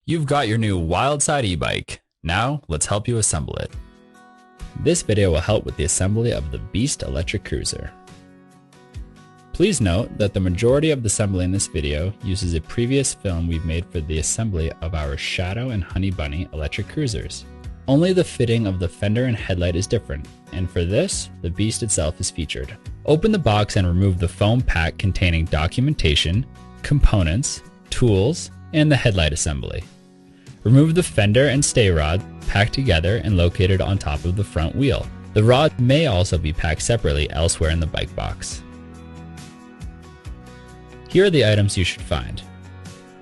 You've got your new Wildsyde e-bike. Now, let's help you assemble it. This video will help with the assembly of the Beast electric cruiser. Please note that the majority of the assembly in this video uses a previous film we've made for the assembly of our Shadow and Hunni Bunni electric cruisers. Only the fitting of the fender and headlight is different, and for this, the Beast itself is featured. Open the box and remove the foam pack containing documentation, components, tools, and the headlight assembly. Remove the fender and stay rod packed together and located on top of the front wheel. The rod may also be packed separately elsewhere in the bike box. Here are the items you should find: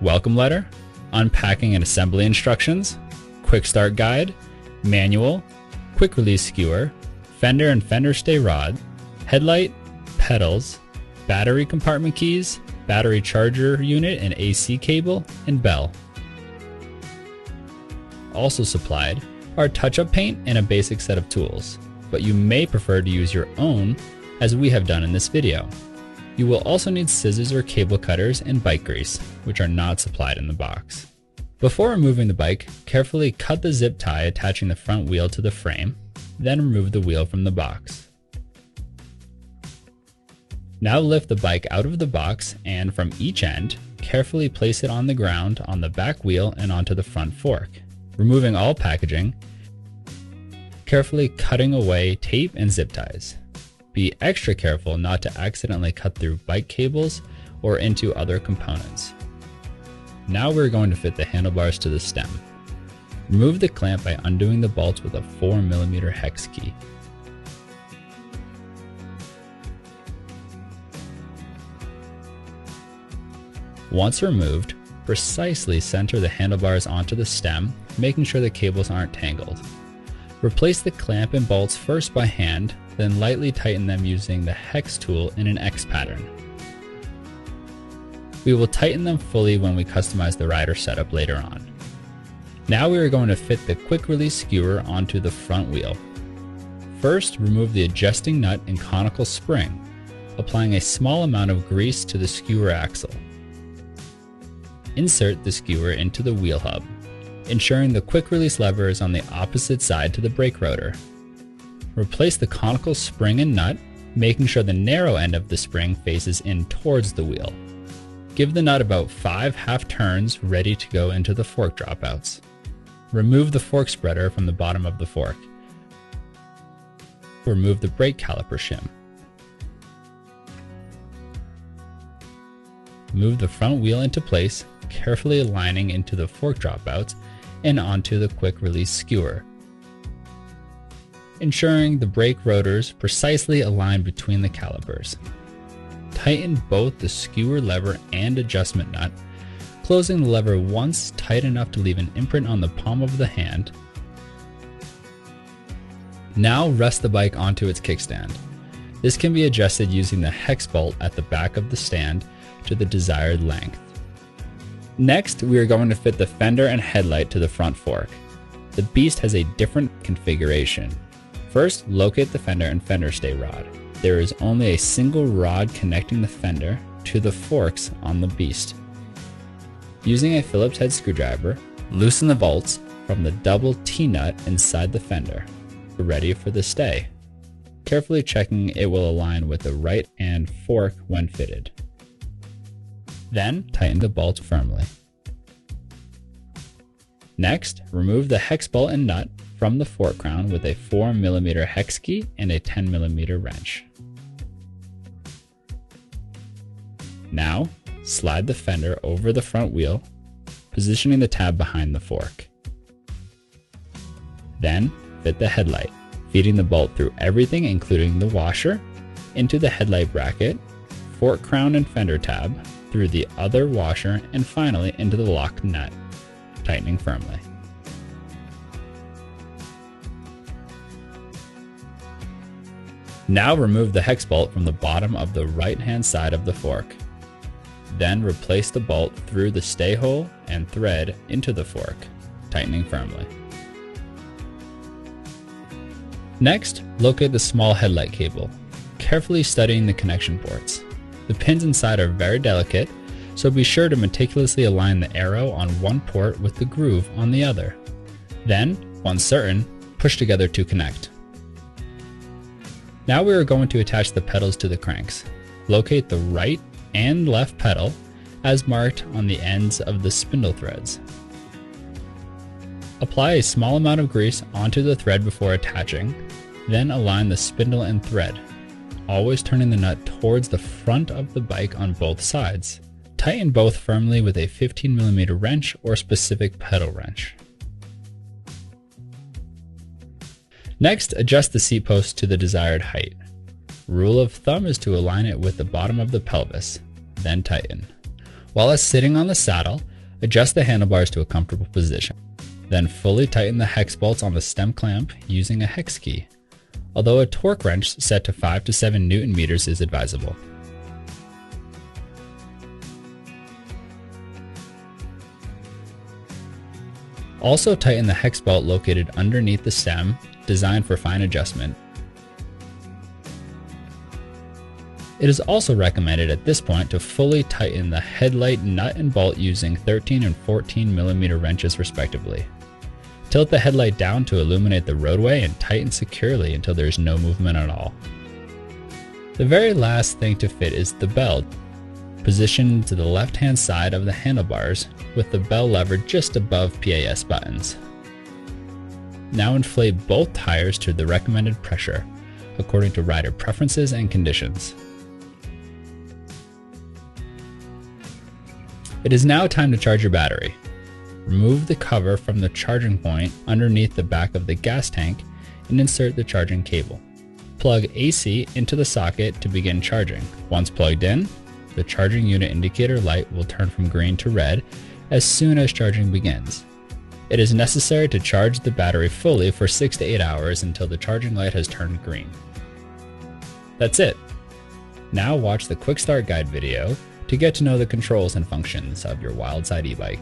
welcome letter, unpacking and assembly instructions, quick start guide, manual, quick release skewer, fender and fender stay rod, headlight, pedals, battery compartment keys, battery charger unit and AC cable, and bell. Also supplied are touch-up paint and a basic set of tools, but you may prefer to use your own as we have done in this video. You will also need scissors or cable cutters and bike grease, which are not supplied in the box. Before removing the bike, carefully cut the zip tie attaching the front wheel to the frame, then remove the wheel from the box. Now lift the bike out of the box and from each end, carefully place it on the ground on the back wheel and onto the front fork. Removing all packaging, carefully cutting away tape and zip ties. Be extra careful not to accidentally cut through bike cables or into other components. Now we're going to fit the handlebars to the stem. Remove the clamp by undoing the bolts with a 4mm hex key. Once removed, precisely center the handlebars onto the stem, making sure the cables aren't tangled. Replace the clamp and bolts first by hand, then lightly tighten them using the hex tool in an X pattern. We will tighten them fully when we customize the rider setup later on. Now we are going to fit the quick release skewer onto the front wheel. First, remove the adjusting nut and conical spring, applying a small amount of grease to the skewer axle. Insert the skewer into the wheel hub, ensuring the quick release lever is on the opposite side to the brake rotor. Replace the conical spring and nut, making sure the narrow end of the spring faces in towards the wheel. Give the nut about 5 half turns ready to go into the fork dropouts. Remove the fork spreader from the bottom of the fork. Remove the brake caliper shim. Move the front wheel into place, carefully aligning into the fork dropouts and onto the quick release skewer. Ensuring the brake rotors precisely align between the calipers. Tighten both the skewer lever and adjustment nut, closing the lever once tight enough to leave an imprint on the palm of the hand. Now rest the bike onto its kickstand. This can be adjusted using the hex bolt at the back of the stand to the desired length. Next, we are going to fit the fender and headlight to the front fork. The Beast has a different configuration. First, locate the fender and fender stay rod. There is only a single rod connecting the fender to the forks on the Beast. Using a Phillips head screwdriver, loosen the bolts from the double T-nut inside the fender. Ready for the stay. Carefully checking it will align with the right and fork when fitted. Then, tighten the bolts firmly. Next, remove the hex bolt and nut from the fork crown with a 4mm hex key and a 10mm wrench. Now, slide the fender over the front wheel, positioning the tab behind the fork. Then, fit the headlight, feeding the bolt through everything including the washer, into the headlight bracket, fork crown and fender tab, through the other washer, and finally into the lock nut, tightening firmly. Now remove the hex bolt from the bottom of the right-hand side of the fork. Then replace the bolt through the stay hole and thread into the fork, tightening firmly. Next, locate the small headlight cable, carefully studying the connection ports. The pins inside are very delicate, so be sure to meticulously align the arrow on one port with the groove on the other. Then, once certain, push together to connect. Now we are going to attach the pedals to the cranks. Locate the right and left pedal as marked on the ends of the spindle threads. Apply a small amount of grease onto the thread before attaching, then align the spindle and thread, always turning the nut towards the front of the bike on both sides. Tighten both firmly with a 15mm wrench or specific pedal wrench. Next, adjust the seat post to the desired height. Rule of thumb is to align it with the bottom of the pelvis, then tighten. While it's sitting on the saddle, adjust the handlebars to a comfortable position. Then fully tighten the hex bolts on the stem clamp using a hex key, although a torque wrench set to 5 to 7 Newton meters is advisable. Also tighten the hex bolt located underneath the stem, designed for fine adjustment. It is also recommended at this point to fully tighten the headlight nut and bolt using 13 and 14mm wrenches respectively. Tilt the headlight down to illuminate the roadway and tighten securely until there is no movement at all. The very last thing to fit is the bell, positioned to the left-hand side of the handlebars with the bell lever just above PAS buttons. Now inflate both tires to the recommended pressure, according to rider preferences and conditions. It is now time to charge your battery. Remove the cover from the charging point underneath the back of the gas tank and insert the charging cable. Plug AC into the socket to begin charging. Once plugged in, the charging unit indicator light will turn from green to red as soon as charging begins. It is necessary to charge the battery fully for 6 to 8 hours until the charging light has turned green. That's it. Now watch the quick start guide video to get to know the controls and functions of your Wildsyde e-bike.